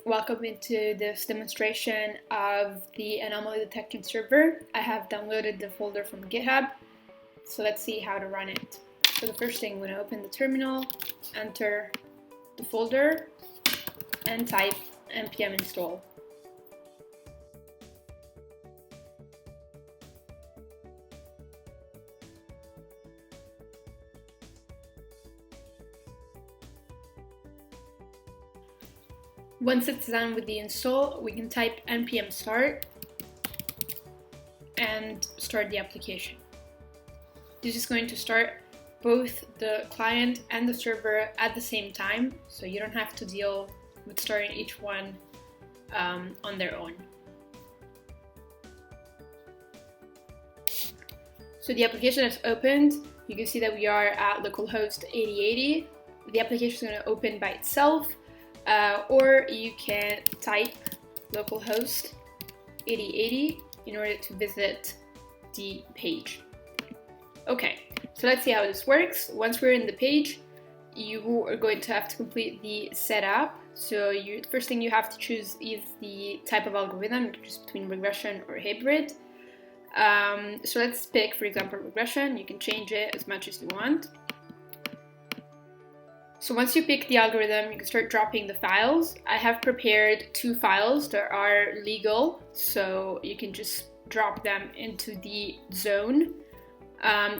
Welcome into this demonstration of the anomaly detection server. I have downloaded the folder from GitHub, so let's see how to run it. So the first thing, I'm going to open the terminal, enter the folder, and type npm install. Once it's done with the install, we can type npm start and start the application. This is going to start both the client and the server at the same time, so you don't have to deal with starting each one on their own. So the application is opened. You can see that we are at localhost 8080. The application is going to open by itself. Or you can type localhost 8080 in order to visit the page. Okay, so let's see how this works. Once we're in the page, you are going to have to complete the setup. So the first thing you have to choose is the type of algorithm, which is between regression or hybrid. So let's pick, for example, regression. You can change it as much as you want. So once you pick the algorithm, you can start dropping the files. I have prepared 2 files that are legal, so you can just drop them into the zone.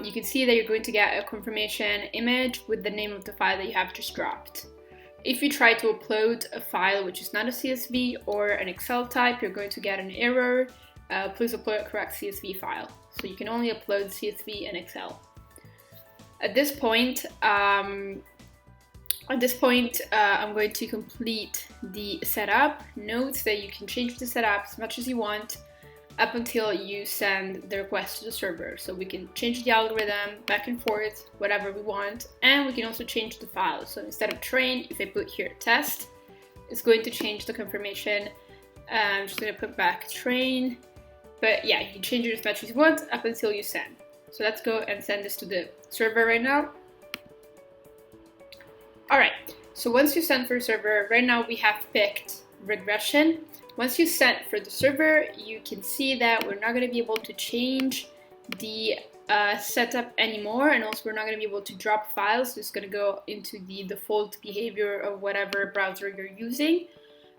You can see that you're going to get a confirmation image with the name of the file that you have just dropped. If you try to upload a file which is not a CSV or an Excel type, you're going to get an error. Please upload a correct CSV file. So you can only upload CSV and Excel. At this point, I'm going to complete the setup. Note that you can change the setup as much as you want up until you send the request to the server. So we can change the algorithm back and forth, whatever we want, and we can also change the file. So instead of train, if I put here test, it's going to change the confirmation. I'm just going to put back train, but yeah, you can change it as much as you want up until you send. So let's go and send this to the server right now. Alright, so once you send for server, right now we have picked regression. Once you send for the server, you can see that we're not going to be able to change the setup anymore, and also we're not going to be able to drop files. It's going to go into the default behavior of whatever browser you're using,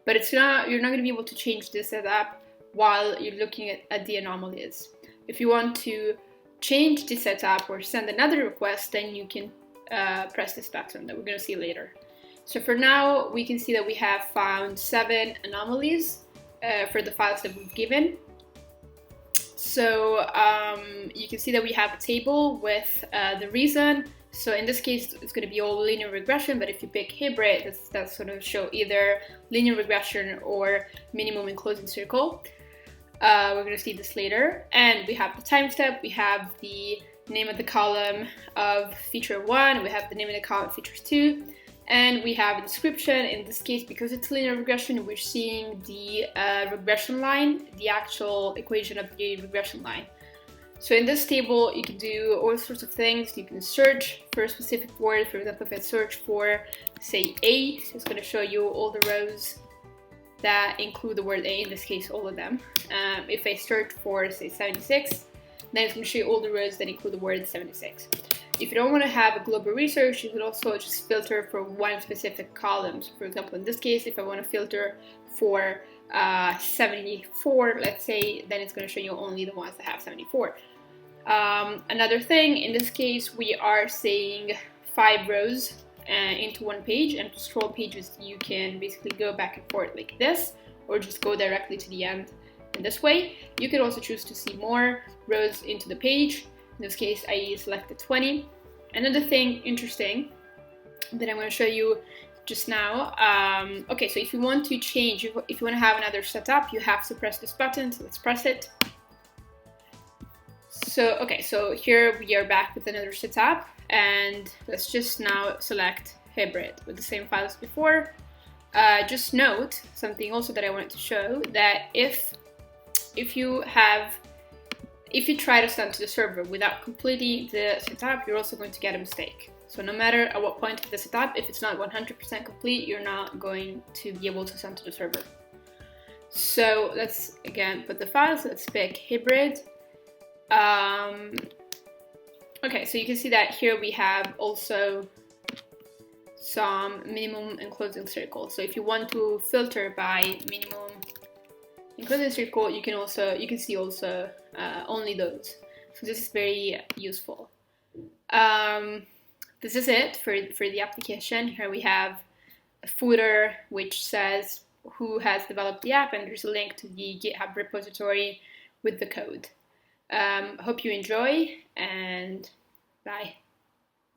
but you're not going to be able to change the setup while you're looking at the anomalies. If you want to change the setup or send another request, then you can press this button that we're going to see later. So for now, we can see that we have found 7 anomalies for the files that we've given. So you can see that we have a table with the reason. So in this case, it's going to be all linear regression, but if you pick hybrid, that's going to show either linear regression or minimum and closing circle. We're going to see this later. And we have the time step, we have the name of the column of feature 1, we have the name of the column of feature 2, and we have a description. In this case, because it's linear regression, we're seeing the regression line, the actual equation of the regression line. So in this table, you can do all sorts of things. You can search for a specific word. For example, if I search for, say, A, so it's going to show you all the rows that include the word A, in this case, all of them. If I search for, say, 76, then it's going to show you all the rows that include the word 76. If you don't want to have a global research, you can also just filter for one specific column. So for example, in this case, if I want to filter for 74, let's say, then it's going to show you only the ones that have 74. Another thing, in this case, we are saying 5 rows into one page, and to scroll pages, you can basically go back and forth like this, or just go directly to the end. In this way, you can also choose to see more rows into the page. In this case, I selected 20. Another thing interesting that I'm going to show you just now. Okay, so if you want to change, if you want to have another setup, you have to press this button. So let's press it. So, okay, so here we are back with another setup, and let's just now select hybrid with the same file as before. Just note something also that I wanted to show, that if you try to send to the server without completing the setup, you're also going to get a mistake. So no matter at what point of the setup, if it's not 100% complete, you're not going to be able to send to the server. So let's again put the files. Let's pick hybrid. Okay, so you can see that here we have also some minimum and closing circle. So if you want to filter by minimum and closing circle, you can see also only those. So this is very useful. This is it for the application. Here we have a footer which says who has developed the app, and there's a link to the GitHub repository with the code. Hope you enjoy, and bye.